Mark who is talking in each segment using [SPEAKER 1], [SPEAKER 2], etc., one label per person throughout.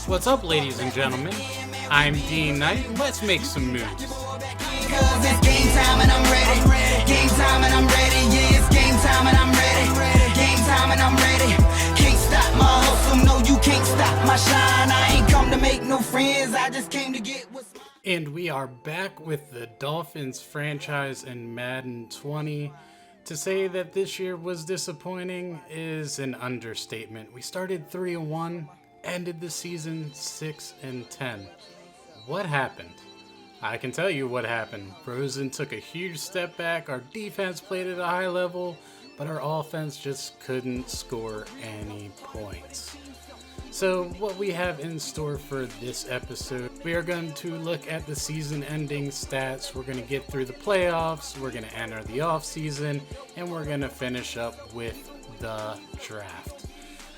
[SPEAKER 1] What's up, ladies and gentlemen? I'm D.Knight, and let's make some moves.
[SPEAKER 2] Cause it's game time and I'm ready. Game time and I'm ready. Yeah, it's game time and I'm ready. Game time and I'm ready. Can't stop my hustle. No, you can't stop my shine. I ain't come to make no friends. I just came to get what's mine.
[SPEAKER 1] And we are back with the Dolphins franchise in Madden 20. To say that this year was disappointing is an understatement. We started 3-1, ended the season 6-10. What happened? I can tell you what happened. Rosen took a huge step back, our defense played at a high level, but our offense just couldn't score any points. So what we have in store for this episode, we are going to look at the season-ending stats, we're going to get through the playoffs, we're going to enter the offseason, and we're going to finish up with the draft.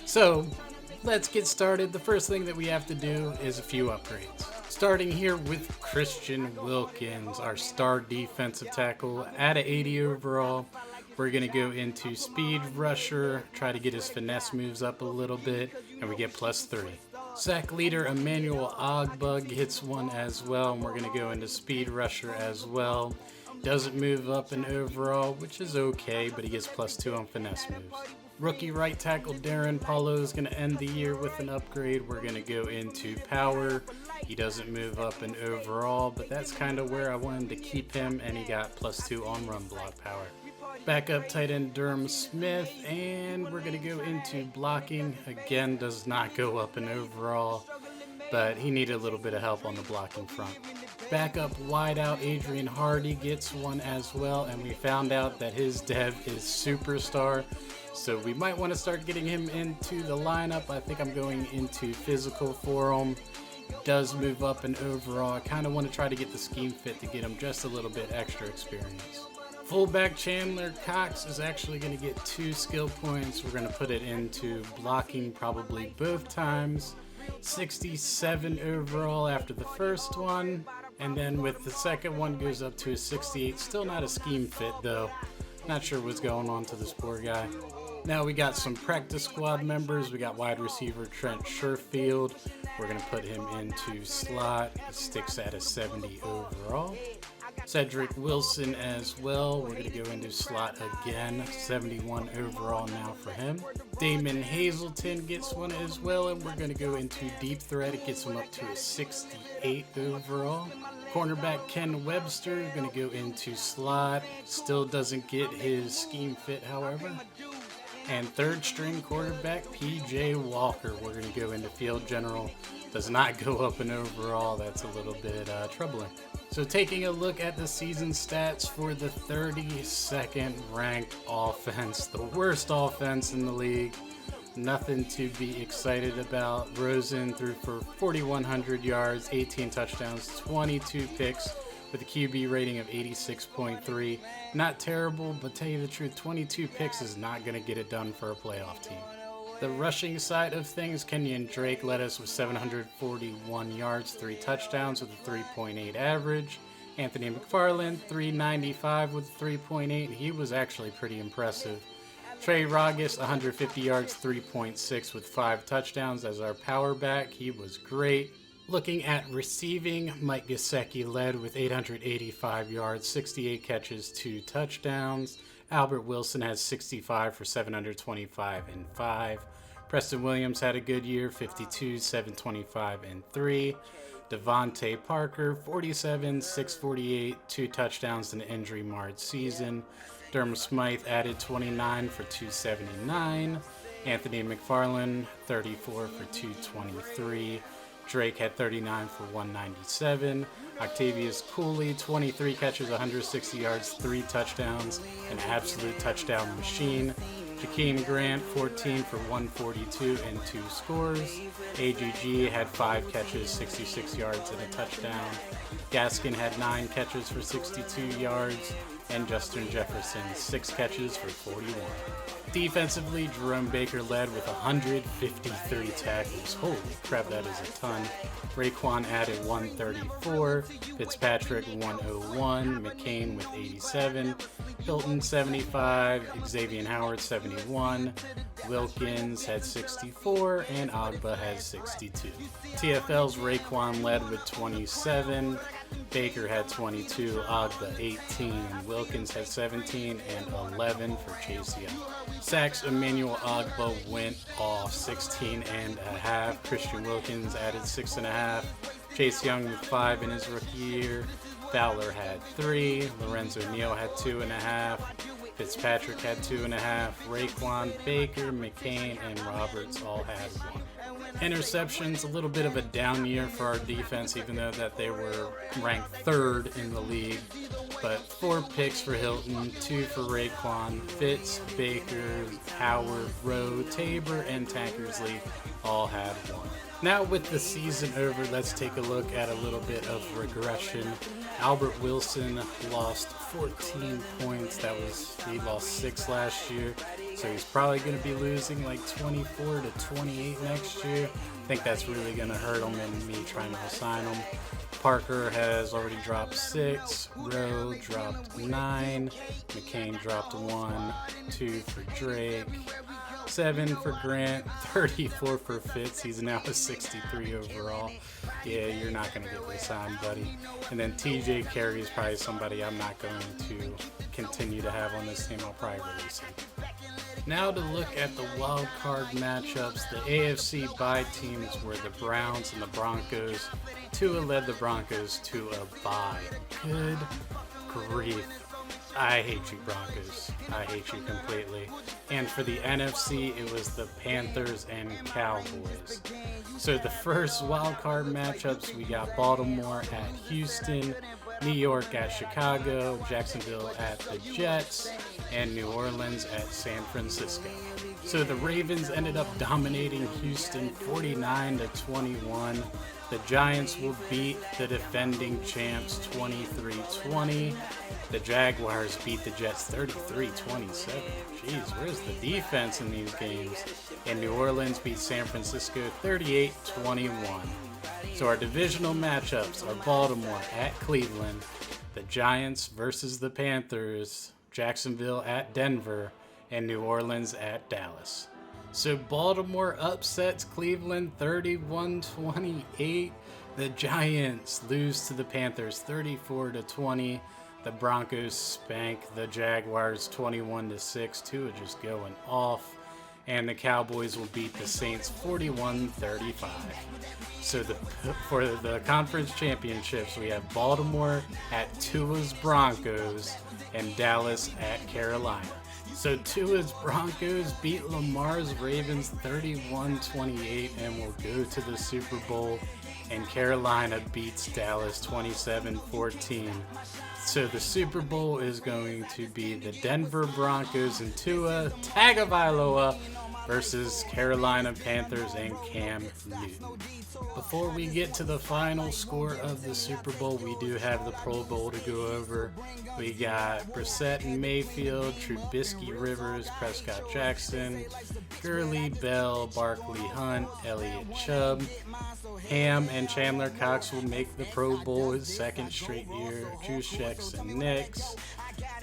[SPEAKER 1] So let's get started. The first thing that we have to do is a few upgrades. Starting here with Christian Wilkins, our star defensive tackle at an 80 overall. We're going to go into speed rusher, try to get his finesse moves up a little bit, and we get +3. Sack leader Emmanuel Ogbug hits one as well, and we're going to go into speed rusher as well. Doesn't move up in overall, which is okay, but he gets +2 on finesse moves. Rookie right tackle Darren Paulo is going to end the year with an upgrade. We're going to go into power. He doesn't move up in overall, but that's kind of where I wanted to keep him, and he got +2 on run block power. Backup tight end Durham Smith, and we're going to go into blocking. Again, does not go up in overall, but he needed a little bit of help on the blocking front. Backup wideout Adrian Hardy gets one as well, and we found out that his dev is superstar, so we might want to start getting him into the lineup. I think I'm going into physical for him. Does move up in overall. I kind of want to try to get the scheme fit to get him just a little bit extra experience. Fullback Chandler Cox is actually going to get 2 skill points. We're going to put it into blocking probably both times. 67 overall after the first one, and then with the second one goes up to a 68. Still not a scheme fit though. Not sure what's going on to this poor guy. Now we got some practice squad members. We got wide receiver Trent Sherfield. We're going to put him into slot. He sticks at a 70 overall. Cedric Wilson as well. We're going to go into slot again. 71 overall now for him. Damon Hazelton gets one as well, and we're going to go into deep threat. It gets him up to a 68 overall. Cornerback Ken Webster is going to go into slot. Still doesn't get his scheme fit, however. And third string quarterback PJ Walker. We're going to go into field general. Does not go up in overall. That's a little bit troubling. So taking a look at the season stats for the 32nd ranked offense, the worst offense in the league. Nothing to be excited about. Rosen threw for 4,100 yards, 18 touchdowns, 22 picks with a QB rating of 86.3. Not terrible, but tell you the truth, 22 picks is not going to get it done for a playoff team. The rushing side of things, Kenyon Drake led us with 741 yards, 3 touchdowns with a 3.8 average. Anthony McFarland, 395 with a 3.8. He was actually pretty impressive. Trey Ragas, 150 yards, 3.6 with 5 touchdowns as our power back. He was great. Looking at receiving, Mike Gesicki led with 885 yards, 68 catches, 2 touchdowns. Albert Wilson has 65 for 725 and 5. Preston Williams had a good year, 52, 725 and 3. Devontae Parker, 47, 648, 2 touchdowns in an injury-marred season. Durham Smythe added 29 for 279. Anthony McFarland, 34 for 223. Drake had 39 for 197. Octavius Cooley, 23 catches, 160 yards, 3 touchdowns, an absolute touchdown machine. Jakeem Grant, 14 for 142 and 2 scores. AGG had 5 catches, 66 yards, and a touchdown. Gaskin had 9 catches for 62 yards. And Justin Jefferson, 6 catches for 41. Defensively, Jerome Baker led with 153 tackles. Holy crap, that is a ton. Raekwon added 134. Fitzpatrick 101. McCain with 87. Hilton 75. Xavier Howard 71. Wilkins had 64, and Agba had 62. TFL's Raekwon led with 27, Baker had 22, Agba 18, Wilkins had 17, and 11 for Chase Young. Sacks, Emmanuel Agba went off 16 and a half. Christian Wilkins added 6.5. Chase Young with 5 in his rookie year. Fowler had 3. Lorenzo Neal had 2.5. Fitzpatrick had 2.5. Raekwon, Baker, McCain, and Roberts all had 1. Interceptions, a little bit of a down year for our defense, even though that they were ranked 3rd in the league. But 4 picks for Hilton, 2 for Raekwon, Fitz, Baker, Howard, Rowe, Tabor, and Tankersley all had 1. Now with the season over, let's take a look at a little bit of regression. Albert Wilson lost 14 points. He lost 6 last year. So he's probably going to be losing like 24 to 28 next year. I think that's really going to hurt him and me trying to assign him. Parker has already dropped 6. Rowe dropped 9. McCain dropped 1. 2 for Drake. 7 for Grant, 34 for Fitz. He's now a 63 overall. Yeah, you're not going to get this on, buddy. And then TJ Carey is probably somebody I'm not going to continue to have on this team. I'll probably release him. Now to look at the wild card matchups. The AFC bye teams were the Browns and the Broncos. Tua led the Broncos to a bye. Good grief. I hate you, Broncos. I hate you completely. And for the NFC, it was the Panthers and Cowboys. So the first wild card matchups, we got Baltimore at Houston, New York at Chicago, Jacksonville at the Jets, and New Orleans at San Francisco. So the Ravens ended up dominating Houston 49-21. The Giants will beat the defending champs 23-20. The Jaguars beat the Jets 33-27. Jeez, where's the defense in these games? And New Orleans beat San Francisco 38-21. So our divisional matchups are Baltimore at Cleveland, the Giants versus the Panthers, Jacksonville at Denver, and New Orleans at Dallas. So Baltimore upsets Cleveland 31-28. The Giants lose to the Panthers 34-20. The Broncos spank the Jaguars 21-6. Tua just going off. And the Cowboys will beat the Saints 41-35. So for the conference championships, we have Baltimore at Tua's Broncos and Dallas at Carolina. So Tua's Broncos beat Lamar's Ravens 31-28 and will go to the Super Bowl. And Carolina beats Dallas 27-14. So the Super Bowl is going to be the Denver Broncos and Tua Tagovailoa versus Carolina Panthers and Cam Newton. Before we get to the final score of the Super Bowl, we do have the Pro Bowl to go over. We got Brissett and Mayfield, Trubisky, Rivers, Prescott, Jackson, Gurley, Bell, Barkley, Hunt, Elliott, Chubb. Ham and Chandler Cox will make the Pro Bowl his second straight year. Juszczyk and Nix.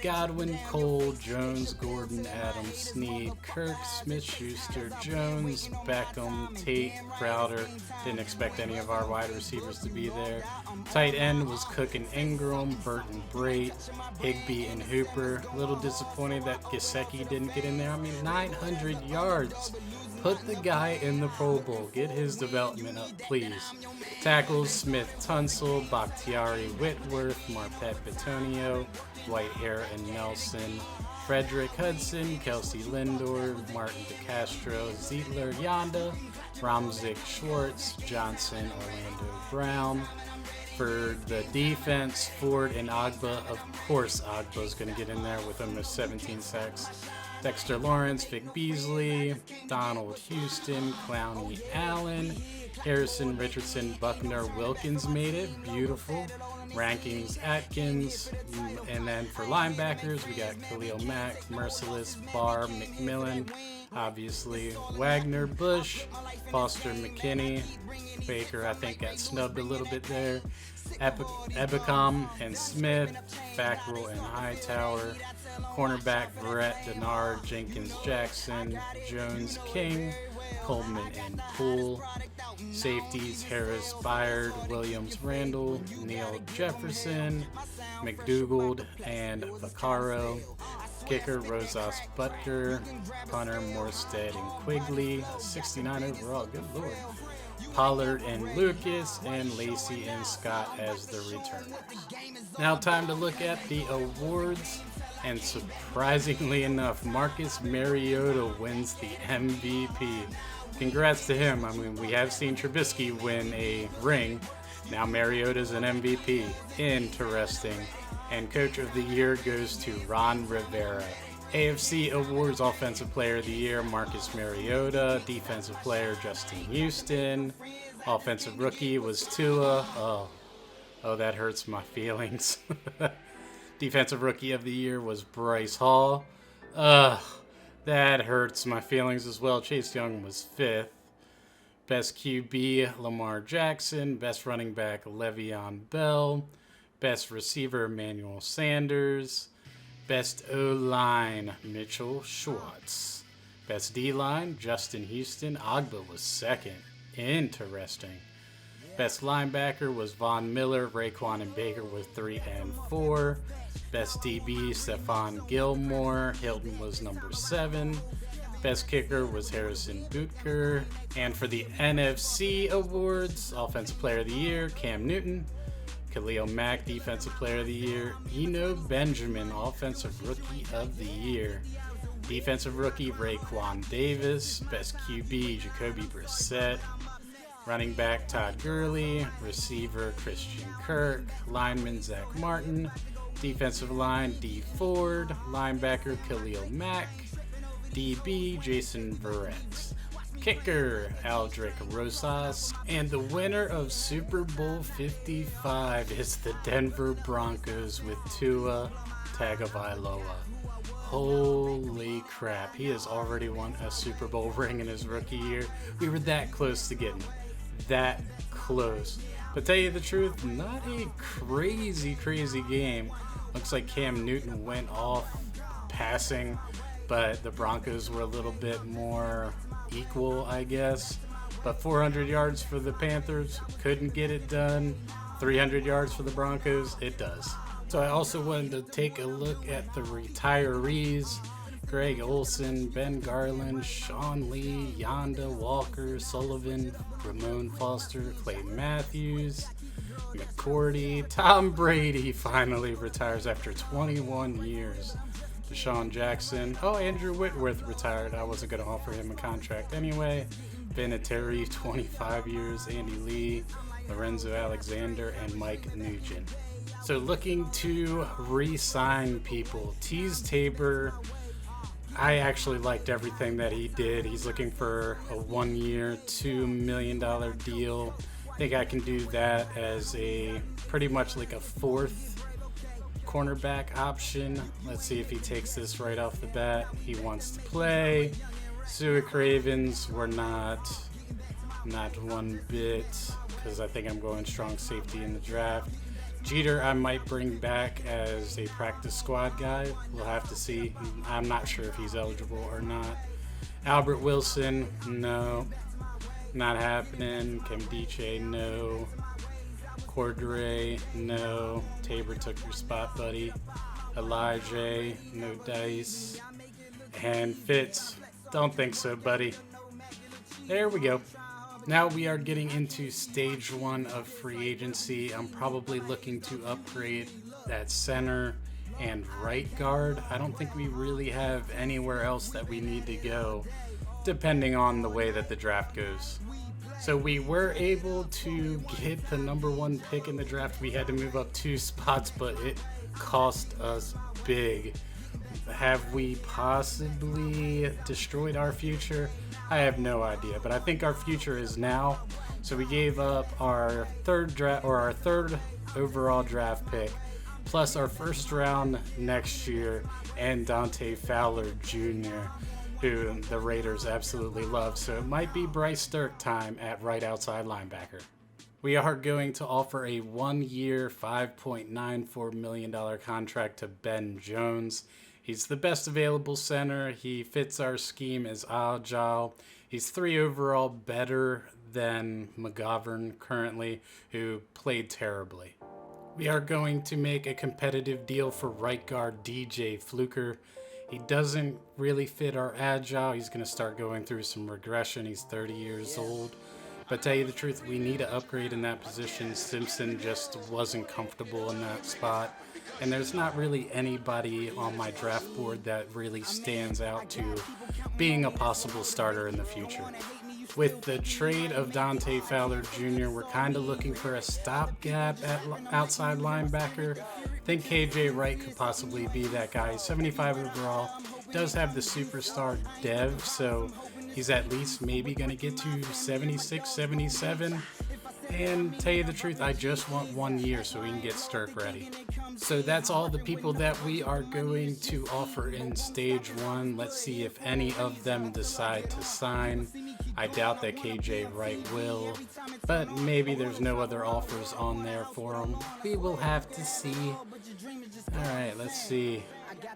[SPEAKER 1] Godwin, Cole, Jones, Gordon, Adams, Snead, Kirk, Smith-Schuster, Jones, Beckham, Tate, Crowder. Didn't expect any of our wide receivers to be there. Tight end was Cook and Ingram, Burton, Brait, Higbee, and Hooper. A little disappointed that Gesicki didn't get in there. 900 yards. Put the guy in the Pro Bowl. Get his development up, please. Tackles, Smith, Tunsil, Bakhtiari, Whitworth, Marpet, Bitonio, Whitehair, and Nelson. Frederick Hudson, Kelsey Lindor, Martin DeCastro, Zietler, Yonda, Ramzik, Schwartz, Johnson, Orlando Brown. For the defense, Ford and Agba. Of course, Agba's going to get in there with almost 17 sacks. Dexter Lawrence, Vic Beasley, Donald Houston, Clowney Allen, Harrison, Richardson, Buckner, Wilkins made it. Beautiful. Rankings, Atkins. And then for linebackers, we got Khalil Mack, Merciless, Barr, McMillan, obviously Wagner, Bush, Foster, McKinney. Baker, I think, got snubbed a little bit there. Ebicom and Smith, Fackrell and Hightower, cornerback Brett Denard, Jenkins Jackson, Jones King, Coleman and Poole, safeties Harris Byard, Williams Randall, Neil Jefferson, McDougald and Vaccaro, kicker Rosas Butker, punter Morstead and Quigley, 69 overall, good lord. Pollard and Lucas, and Lacey and Scott as the returners. Now time to look at the awards, and surprisingly enough, Marcus Mariota wins the MVP. Congrats to him. I mean, we have seen Trubisky win a ring. Now Mariota's an MVP. Interesting. And Coach of the Year goes to Ron Rivera. AFC Awards Offensive Player of the Year, Marcus Mariota. Defensive Player, Justin Houston. Offensive Rookie was Tua. Oh, that hurts my feelings. Defensive Rookie of the Year was Bryce Hall. That hurts my feelings as well. Chase Young was 5th. Best QB, Lamar Jackson. Best running back, Le'Veon Bell. Best receiver, Emmanuel Sanders. Best O-line, Mitchell Schwartz. Best D-line, Justin Houston. Agba was 2nd. Interesting. Best linebacker was Von Miller. Raekwon and Baker was 3 and 4. Best DB, Stephon Gilmore. Hilton was number 7. Best kicker was Harrison Butker. And for the NFC Awards, Offensive Player of the Year, Cam Newton. Khalil Mack, Defensive Player of the Year. Eno Benjamin, Offensive Rookie of the Year. Defensive Rookie, Raekwon Davis. Best QB, Jacoby Brissett. Running back, Todd Gurley. Receiver, Christian Kirk. Lineman, Zach Martin. Defensive line, D Ford. Linebacker, Khalil Mack. DB, Jason Verrett. Kicker, Aldrick Rosas. And the winner of Super Bowl 55 is the Denver Broncos with Tua Tagovailoa. Holy crap, he has already won a Super Bowl ring in his rookie year. We were that close to getting it. That close. But tell you the truth, not a crazy game. Looks like Cam Newton went off passing, but the Broncos were a little bit more equal, I guess. But 400 yards for the Panthers, couldn't get it done. 300 yards for the Broncos, it does. So I also wanted to take a look at the retirees. Greg Olson, Ben Garland, Sean Lee, Yonda Walker, Sullivan, Ramon Foster, Clay Matthews, McCourty. Tom Brady finally retires after 21 years. Deshaun Jackson. Oh, Andrew Whitworth retired. I wasn't going to offer him a contract anyway. Vinatieri, 25 years. Andy Lee, Lorenzo Alexander, and Mike Nugent. So looking to re-sign people. Tease Tabor, I actually liked everything that he did. He's looking for a 1-year, $2 million deal. I think I can do that as a pretty much like a 4th cornerback option. Let's see if he takes this right off the bat. He wants to play. Suic Ravens were not one bit, because I think I'm going strong safety in the draft. Jeter I might bring back as a practice squad guy. We'll have to see. I'm not sure if he's eligible or not. Albert Wilson, no. Not happening. Kemdiche, no. Cordray, no. Tabor took your spot, buddy. Elijah, no dice. And Fitz, don't think so, buddy. There we go. Now we are getting into stage 1 of free agency. I'm probably looking to upgrade that center and right guard. I don't think we really have anywhere else that we need to go, depending on the way that the draft goes. So we were able to get the number 1 pick in the draft. We had to move up 2 spots, but it cost us big. Have we possibly destroyed our future? I have no idea, but I think our future is now. So we gave up our third overall draft pick, plus our first round next year, and Dante Fowler Jr., who the Raiders absolutely love. So it might be Bryce Sterk time at right outside linebacker. We are going to offer a 1-year, $5.94 million contract to Ben Jones. He's the best available center. He fits our scheme as agile. He's 3 overall, better than McGovern currently, who played terribly. We are going to make a competitive deal for right guard DJ Fluker. He doesn't really fit our agile. He's going to start going through some regression. He's 30 years old. But tell you the truth, we need to upgrade in that position. Simpson just wasn't comfortable in that spot. And there's not really anybody on my draft board that really stands out to being a possible starter in the future. With the trade of Dante Fowler Jr., we're kind of looking for a stopgap at outside linebacker. I think KJ Wright could possibly be that guy. 75 overall, does have the superstar dev, so he's at least maybe going to get to 76, 77. And tell you the truth, I just want 1 year so we can get Stirk ready. So that's all the people that we are going to offer in stage 1. Let's see if any of them decide to sign. I doubt that KJ Wright will, but maybe there's no other offers on there for him. We will have to see. Alright, let's see.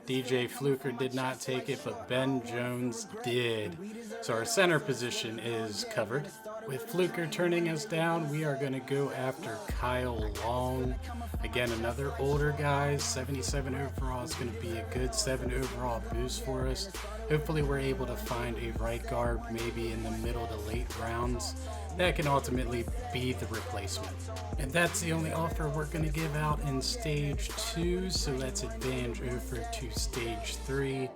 [SPEAKER 1] DJ Fluker did not take it, but Ben Jones did. So our center position is covered. With Fluker turning us down, we are going to go after Kyle Long. Again, another older guy, 77 overall. Is going to be a good 7 overall boost for us. Hopefully we're able to find a right guard maybe in the middle to late rounds that can ultimately be the replacement. And that's the only offer we're going to give out in stage 2, so let's advance over to stage 3.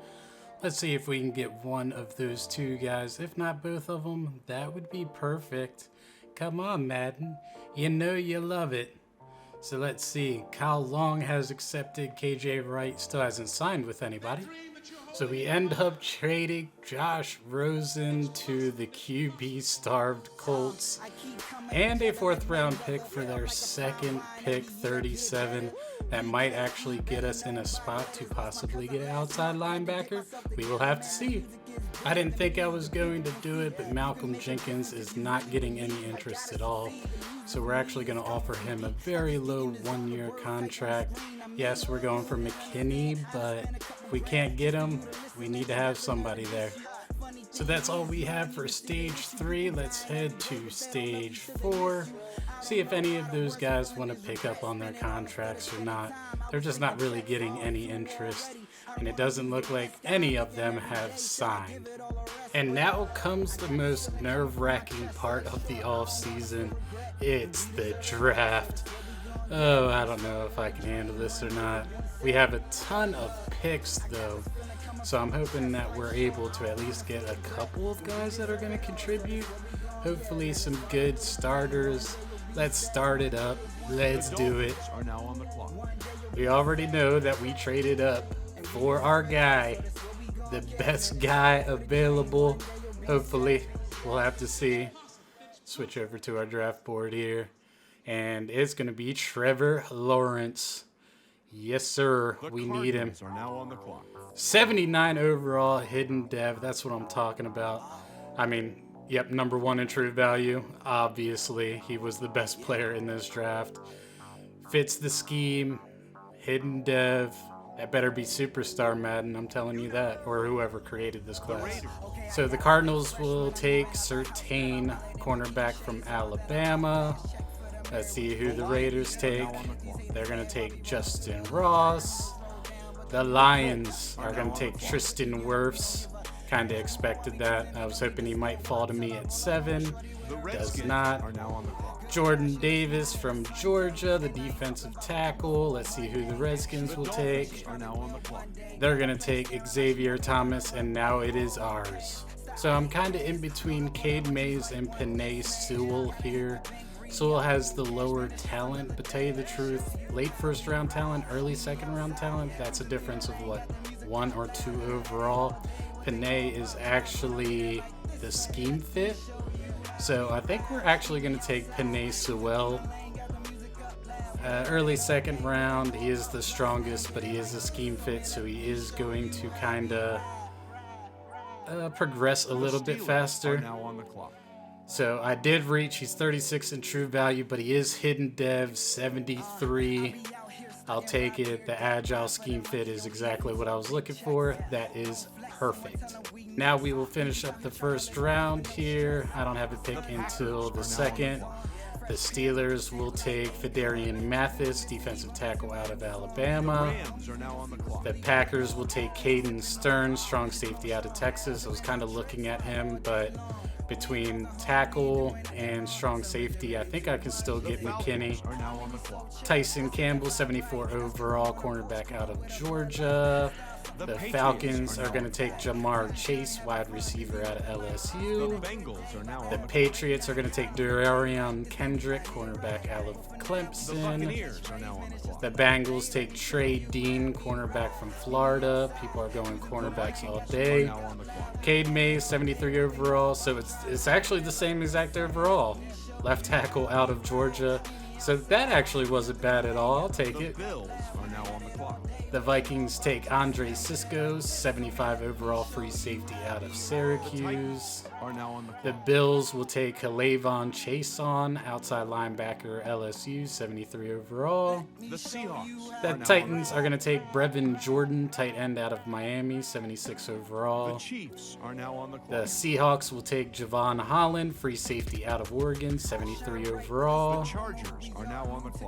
[SPEAKER 1] Let's see if we can get one of those 2 guys. If not both of them, that would be perfect. Come on, Madden. You know you love it. So let's see. Kyle Long has accepted. KJ Wright still hasn't signed with anybody. So we end up trading Josh Rosen to the QB-starved Colts and a 4th round pick for their 2nd pick, 37. That might actually get us in a spot to possibly get an outside linebacker. We will have to see. I didn't think I was going to do it, but Malcolm Jenkins is not getting any interest at all. So we're actually going to offer him a very low 1-year contract. Yes, we're going for McKinney, but if we can't get him, we need to have somebody there. So that's all we have for stage 3. Let's head to stage 4. See if any of those guys want to pick up on their contracts or not. They're just not really getting any interest, and it doesn't look like any of them have signed. And now comes the most nerve-wracking part of the off-season. It's the draft. Oh, I don't know if I can handle this or not. We have a ton of picks though, so I'm hoping that we're able to at least get a couple of guys that are going to contribute. Hopefully some good starters. Let's start it up. Let's do it. We already know that we traded up for our guy, the best guy available. Hopefully, we'll have to see. Switch over to our draft board here, and it's going to be Trevor Lawrence. Yes, sir. We need him. 79 overall, hidden dev. That's what I'm talking about. I mean, yep, number 1 in true value. Obviously, he was the best player in this draft. Fits the scheme. Hidden dev. That better be superstar Madden, I'm telling you that, or whoever created this class. So the Cardinals will take Surtain, cornerback from Alabama. Let's see who the Raiders take. They're going to take Justin Ross. The Lions are going to take Tristan Wirfs. Kind of expected that. I was hoping he might fall to me at 7. Does not. Jordan Davis from Georgia, the defensive tackle. Let's see who the Redskins will take. They're going to take Xavier Thomas, and now it is ours. So I'm kind of in between Cade Mays and Penei Sewell here. Sewell has the lower talent, but tell you the truth, late 1st round talent, early 2nd round talent, that's a difference of what, 1 or 2 overall. Penei is actually the scheme fit. So I think we're actually going to take Penei Sewell. Early 2nd round, he is the strongest, but he is a scheme fit, so he is going to kind of progress a little bit faster. So I did reach. He's 36 in true value, but he is hidden dev 73. I'll take it. The agile scheme fit is exactly what I was looking for. That is perfect. Now we will finish up the first round here. I don't have a pick until the second. The Steelers will take Fidarian Mathis, defensive tackle out of Alabama. The Packers will take Caden Stearns, strong safety out of Texas. I was kind of looking at him, but between tackle and strong safety, I think I can still get McKinney. Tyson Campbell, 74 overall, cornerback out of Georgia. The Falcons are going to take Jamar Chase, wide receiver out of LSU. The Patriots are going to take Darion Kendrick, cornerback out of Clemson. The Bengals take Trey Dean, cornerback from Florida. People are going cornerbacks all day. Cade Mays, 73 overall, so it's actually the same exact overall. Left tackle out of Georgia. So that actually wasn't bad at all. I'll take it. The Vikings take Andre Cisco, 75 overall, free safety out of Syracuse. The Bills will take Halavon Chason, outside linebacker, LSU, 73 overall. The Titans are going to take Brevin Jordan, tight end out of Miami, 76 overall. The Seahawks will take Javon Holland, free safety out of Oregon, 73 overall.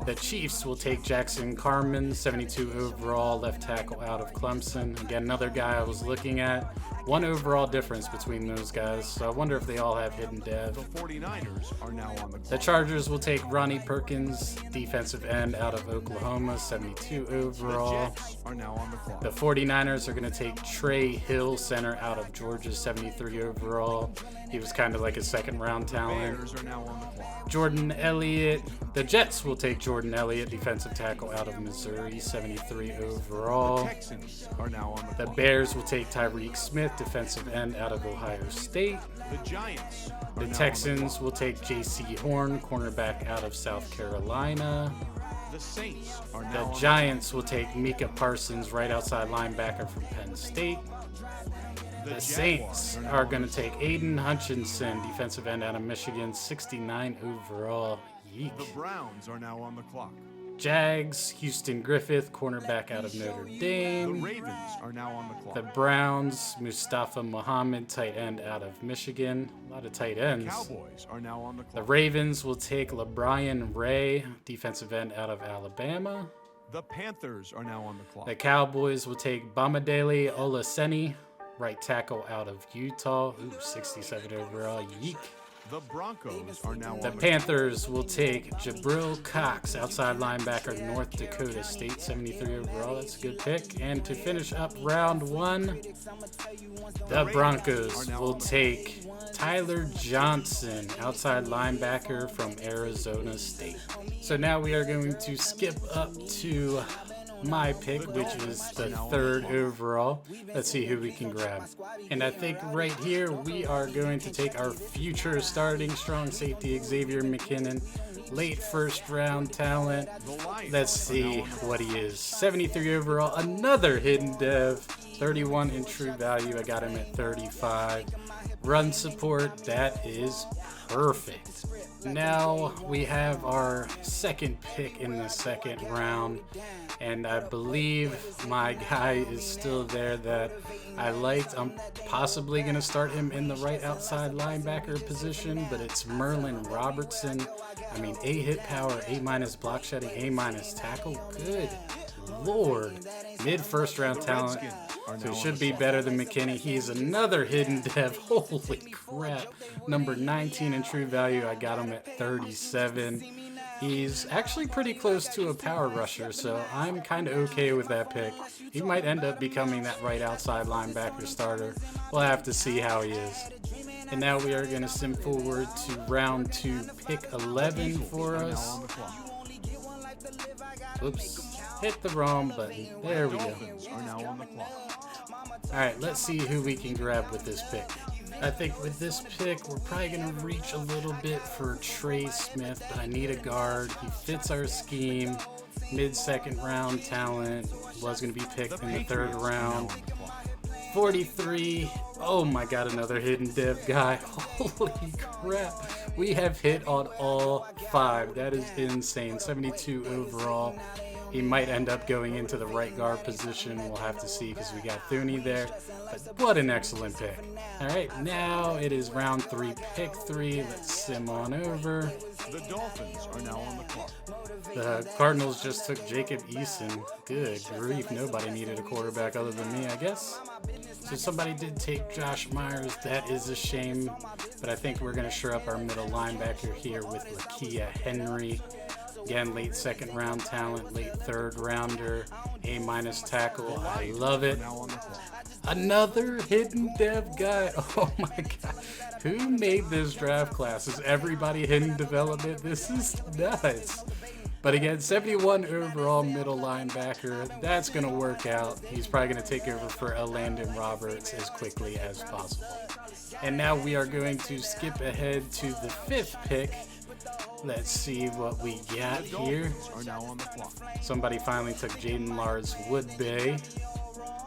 [SPEAKER 1] The Chiefs will take Jackson Carman, 72 overall, left tackle out of Clemson. Again, another guy I was looking at. One overall difference between those guys, so I wonder if they all have hidden dev. The Chargers will take Ronnie Perkins, defensive end out of Oklahoma, 72 overall. The 49ers are going to take Trey Hill, center out of Georgia, 73 overall. He was kind of like a second round talent. Jordan Elliott. The Jets will take Jordan Elliott, defensive tackle out of Missouri, 73 overall. The Bears will take Tyreek Smith, defensive end out of Ohio State. The Texans will take J.C. Horn, cornerback out of South Carolina. The Giants will take Micah Parsons, right outside linebacker from Penn State. The Saints are going to take Aiden Hutchinson, defensive end out of Michigan, 69 overall. Yeek.
[SPEAKER 3] The Browns are now on the clock.
[SPEAKER 1] Jags, Houston Griffith, cornerback out of Notre Dame.
[SPEAKER 3] The Ravens are now on the clock.
[SPEAKER 1] The Browns, Mustafa Muhammad, tight end out of Michigan. A lot of tight ends.
[SPEAKER 3] Cowboys are now on the clock.
[SPEAKER 1] The Ravens will take LeBrian Ray, defensive end out of Alabama.
[SPEAKER 3] The Panthers are now on the clock.
[SPEAKER 1] The Cowboys will take Bamadele Olaseni, right tackle out of Utah. Ooh, 67 overall. Yeek.
[SPEAKER 3] The Broncos are now on
[SPEAKER 1] The
[SPEAKER 3] the
[SPEAKER 1] Panthers will take Jabril Cox, outside linebacker, North Dakota State, 73 overall. That's a good pick. And to finish up round one, the Broncos will take Tyler Johnson, outside linebacker from Arizona State. So now we are going to skip up to my pick, which is the third overall. Let's see who we can grab. And I think right here we are going to take our future starting strong safety, Xavier McKinnon, late first round talent. Let's see what he is. 73 overall, another hidden dev, 31 in true value. I got him at 35. Run support, that is perfect. Now we have our second pick in the second round, and I believe my guy is still there that I liked. I'm possibly going to start him in the right outside linebacker position, but it's Merlin Robertson. I mean, A hit power, A- block shedding, A- tackle. Good Lord. Mid first round talent. So it should be better than McKinney. He's another hidden dev. Holy crap. Number 19 in true value. I got him at 37. He's actually pretty close to a power rusher, so I'm kind of okay with that pick. He might end up becoming that right outside linebacker starter. We'll have to see how he is. And now we are going to sim forward to round 2, pick 11 for us. Oops, hit the wrong button. There we go. Alright, let's see who we can grab with this pick. I think with this pick, we're probably going to reach a little bit for Trey Smith, but I need a guard. He fits our scheme. Mid-second round talent. Was going to be picked in the third round. 43 Oh my god, another hidden dev guy. Holy crap. We have hit on all 5. That is insane. 72 overall. He might end up going into the right guard position. We'll have to see because we got Thuney there. But what an excellent pick. Alright, now it is round 3, pick 3. Let's sim on over.
[SPEAKER 3] The Dolphins are now on the clock.
[SPEAKER 1] The Cardinals just took Jacob Eason. Good grief, nobody needed a quarterback other than me, I guess. So somebody did take Josh Myers. That is a shame. But I think we're going to shore up our middle linebacker here with Lakia Henry. Again, late 2nd round talent, late 3rd rounder, A- tackle. I love it.
[SPEAKER 3] Now on the clock.
[SPEAKER 1] Another hidden dev guy. Oh my god. Who made this draft class? Is everybody hidden development? This is nuts. But again, 71 overall middle linebacker. That's going to work out. He's probably going to take over for a Landon Roberts as quickly as possible. And now we are going to skip ahead to the 5th pick. Let's see what we got here.
[SPEAKER 3] Dolphins are now on the clock.
[SPEAKER 1] Somebody finally took Jaden Lars Woodbay.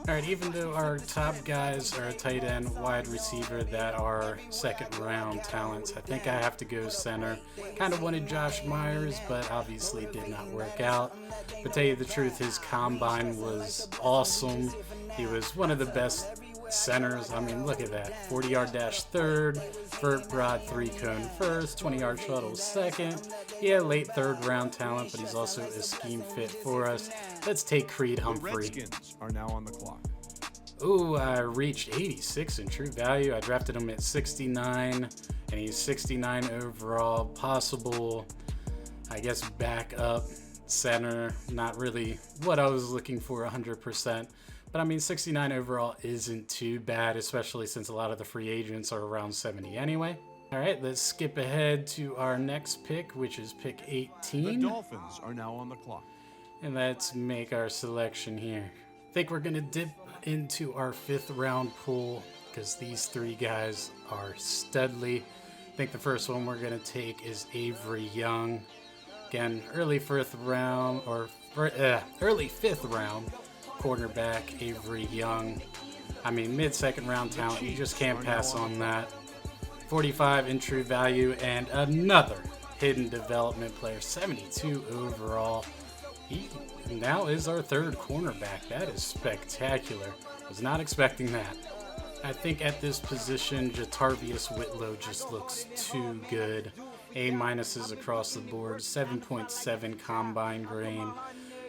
[SPEAKER 1] Alright, even though our top guys are a tight end, wide receiver that are 2nd round talents, I think I have to go center. Kind of wanted Josh Myers, but obviously did not work out. But tell you the truth, his combine was awesome. He was one of the best centers. I mean, look at that. 40-yard dash 3rd, vert broad 3-cone 1st, 20-yard shuttle 2nd. Yeah, late 3rd round talent, but he's also a scheme fit for us. Let's take Creed
[SPEAKER 3] The
[SPEAKER 1] Humphrey.
[SPEAKER 3] Redskins are now on the clock.
[SPEAKER 1] Ooh, I reached 86 in true value. I drafted him at 69, and he's 69 overall. Possible, I guess, backup center. Not really what I was looking for 100%. But I mean, 69 overall isn't too bad, especially since a lot of the free agents are around 70 anyway. All right, let's skip ahead to our next pick, which is pick
[SPEAKER 3] The
[SPEAKER 1] 18.
[SPEAKER 3] Dolphins are now on the clock.
[SPEAKER 1] And let's make our selection here. I think we're going to dip into our 5th round pool because these 3 guys are studly. I think the first one we're going to take is Avery Young. Again, early 4th round or early 5th round quarterback Avery Young. I mean, mid 2nd round talent. You just can't pass on that. 45 in true value and another hidden development player, 72 overall. He now is our 3rd cornerback. That is spectacular. Was not expecting that. I think at this position, Jatarvius Whitlow just looks too good. A- across the board, 7.7 combine grain.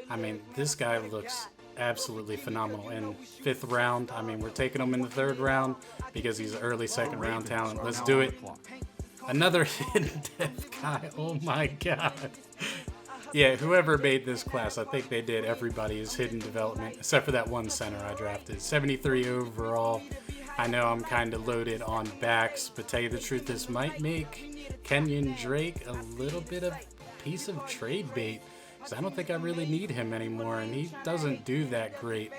[SPEAKER 1] I mean, this guy looks absolutely phenomenal. In 5th round, I mean, we're taking him in the 3rd round because he's an early 2nd round talent. Let's do it. Another hidden dev guy. Oh my god. Yeah, whoever made this class, I think they did. Everybody is hidden development, except for that one center I drafted. 73 overall. I know I'm kind of loaded on backs, but tell you the truth, this might make Kenyon Drake a little bit of a piece of trade bait, because I don't think I really need him anymore, and he doesn't do that great.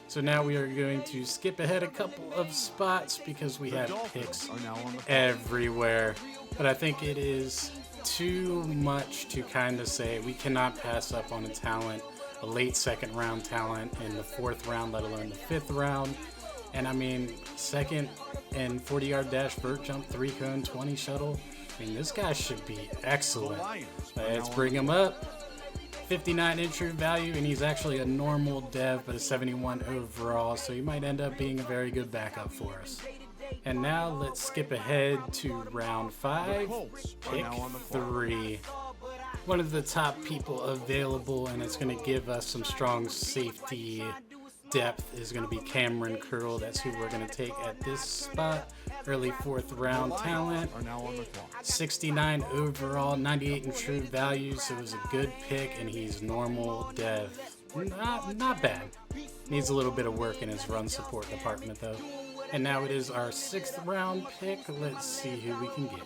[SPEAKER 1] So now we are going to skip ahead a couple of spots because we have picks everywhere. But I think it is too much to kind of say we cannot pass up on a talent, a late 2nd round talent in the 4th round, let alone the 5th round. And I mean, 2nd and 40-yard dash, vert jump, 3-cone, 20 shuttle. I mean, this guy should be excellent. Let's bring him up. 59 in true value, and he's actually a normal dev, but a 71 overall, so he might end up being a very good backup for us. And now let's skip ahead to round 5, pick 3. One of the top people available, and it's going to give us some strong safety depth, is going to be Cameron Curl. That's who we're going to take at this spot. Early 4th round talent. 69 overall, 98 in true value, so it was a good pick, and he's normal dev. Not bad. Needs a little bit of work in his run support department though. And now it is our 6th round pick. Let's see who we can get.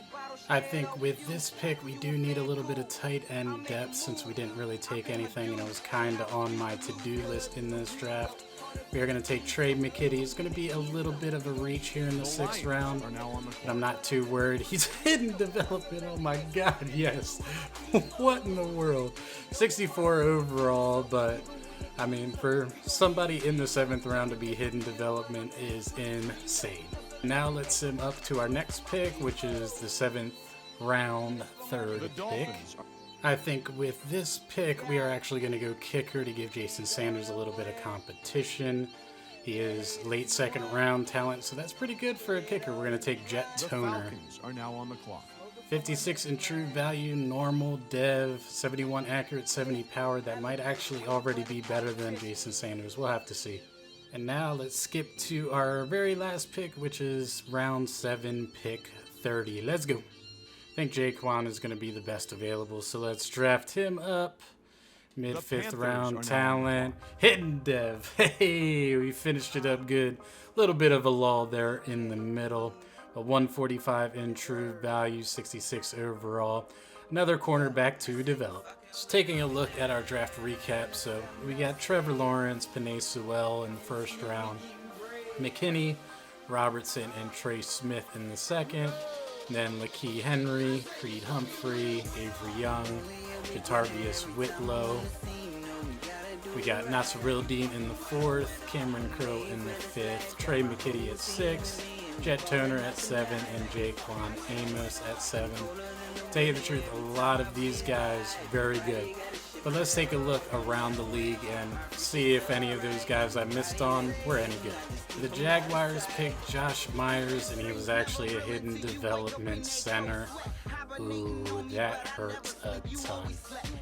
[SPEAKER 1] I think with this pick, we do need a little bit of tight end depth since we didn't really take anything, and it was kind of on my to-do list in this draft. We are going to take Trey McKitty. It's going to be a little bit of a reach here in the 6th round, but I'm not too worried. He's hidden development. Oh my god, yes. What in the world? 64 overall, but I mean, for somebody in the 7th round to be hidden development is insane. Now let's sim up to our next pick, which is the 7th round,
[SPEAKER 3] The
[SPEAKER 1] 3rd pick.
[SPEAKER 3] Dolphins.
[SPEAKER 1] I think with this pick, we are actually going to go kicker to give Jason Sanders a little bit of competition. He is late 2nd round talent, so that's pretty good for a kicker. We're going to take Jet
[SPEAKER 3] The
[SPEAKER 1] Toner.
[SPEAKER 3] Falcons are now on the clock.
[SPEAKER 1] 56 in true value, normal, dev, 71 accurate, 70 power. That might actually already be better than Jason Sanders. We'll have to see. And now let's skip to our very last pick, which is round 7, pick 30. Let's go. I think Jaquan is going to be the best available, so let's draft him up. Mid
[SPEAKER 3] The
[SPEAKER 1] 5th
[SPEAKER 3] Panthers are
[SPEAKER 1] round
[SPEAKER 3] now
[SPEAKER 1] talent. Hidden dev. Hey, we finished it up good. Little bit of a lull there in the middle. A 145 in true value, 66 overall. Another cornerback to develop. Just taking a look at our draft recap. So we got Trevor Lawrence, Penei Sewell in the 1st round. McKinney, Robertson, and Trey Smith in the 2nd. Then Lakeith Henry, Creed Humphrey, Avery Young, Jatavius Whitlow. We got Nasirildeen in the 4th, Cameron Curl in the 5th, Trey McKitty at 6th, Jet Toner at 7, and Jaquan Amos at 7. Tell you the truth, a lot of these guys very good. But let's take a look around the league and see if any of those guys I missed on were any good. The Jaguars picked Josh Myers, and he was actually a hidden development center. Ooh, that hurts a ton.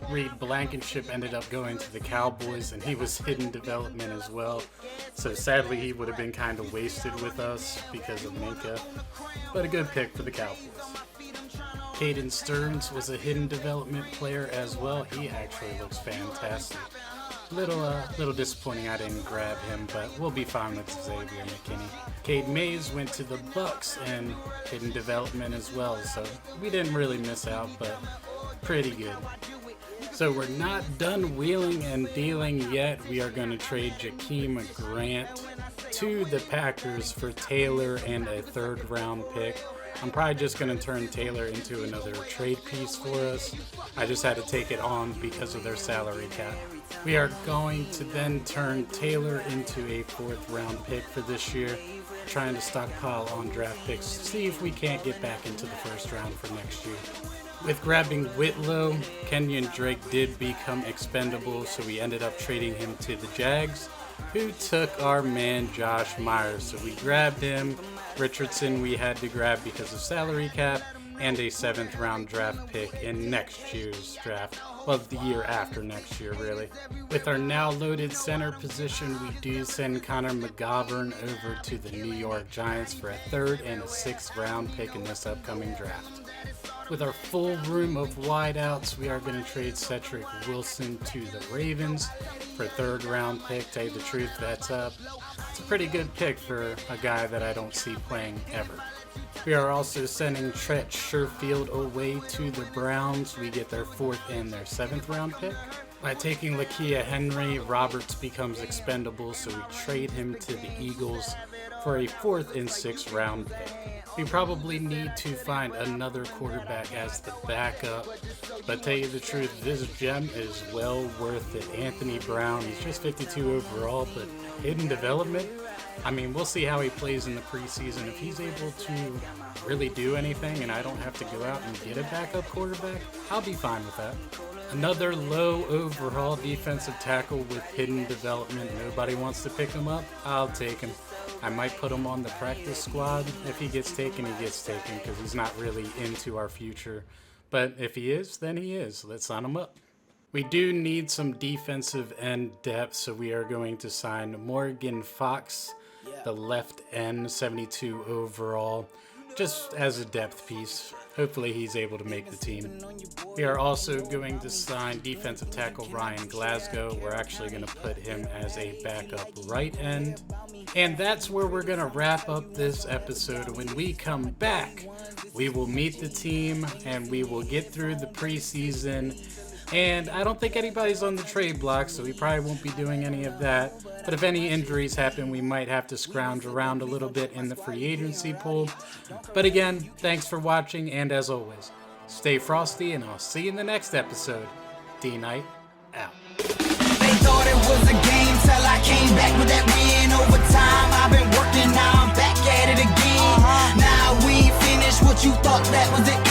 [SPEAKER 1] Reed Blankenship ended up going to the Cowboys, and he was hidden development as well. So sadly, he would have been kind of wasted with us because of Minka. But a good pick for the Cowboys. Caden Stearns was a hidden development player as well. He actually looks fantastic. Little disappointing I didn't grab him, but we'll be fine with Xavier McKinney. Cade Mays went to the Bucks and hidden development as well, so we didn't really miss out, but pretty good. So we're not done wheeling and dealing yet. We are going to trade Jakeem Grant to the Packers for Taylor and a 3rd round pick. I'm probably just going to turn Taylor into another trade piece for us. I just had to take it on because of their salary cap. We are going to then turn Taylor into a 4th round pick for this year, trying to stockpile on draft picks, see if we can't get back into the 1st round for next year. With grabbing Whitlow, Kenyon Drake did become expendable, so we ended up trading him to the Jags, who took our man Josh Myers. So we grabbed him. Richardson we had to grab because of salary cap, and a 7th round draft pick in next year's draft. Well, the year after next year, really. With our now loaded center position, we do send Connor McGovern over to the New York Giants for a 3rd and a 6th round pick in this upcoming draft. With our full room of wideouts, we are going to trade Cedric Wilson to the Ravens for a 3rd round pick. Tell you the truth, it's a pretty good pick for a guy that I don't see playing ever. We are also sending Tret Sherfield away to the Browns. We get their 4th and their 7th round pick. By taking Lakeith Henry, Roberts becomes expendable, so we trade him to the Eagles for a 4th and 6th round pick. We probably need to find another quarterback as the backup, but tell you the truth, this gem is well worth it. Anthony Brown, he's just 52 overall, but hidden development. I mean, we'll see how he plays in the preseason. If he's able to really do anything and I don't have to go out and get a backup quarterback, I'll be fine with that. Another low overall defensive tackle with hidden development. Nobody wants to pick him up. I'll take him. I might put him on the practice squad. If he gets taken, he gets taken because he's not really into our future. But if he is, then he is. Let's sign him up. We do need some defensive end depth, so we are going to sign Morgan Fox, the left end, 72 overall, just as a depth piece. Hopefully he's able to make the team. We are also going to sign defensive tackle Ryan Glasgow. We're actually going to put him as a backup right end. And that's where we're going to wrap up this episode. When we come back, we will meet the team and we will get through the preseason. And I don't think anybody's on the trade block, so we probably won't be doing any of that. But if any injuries happen, we might have to scrounge around a little bit in the free agency pool. But again, thanks for watching, and as always, stay frosty, and I'll see you in the next episode. D.Knight, out.
[SPEAKER 2] They thought it was a game till I came back with that win. Over time, I've been working, now I'm back at it again. you thought that was it.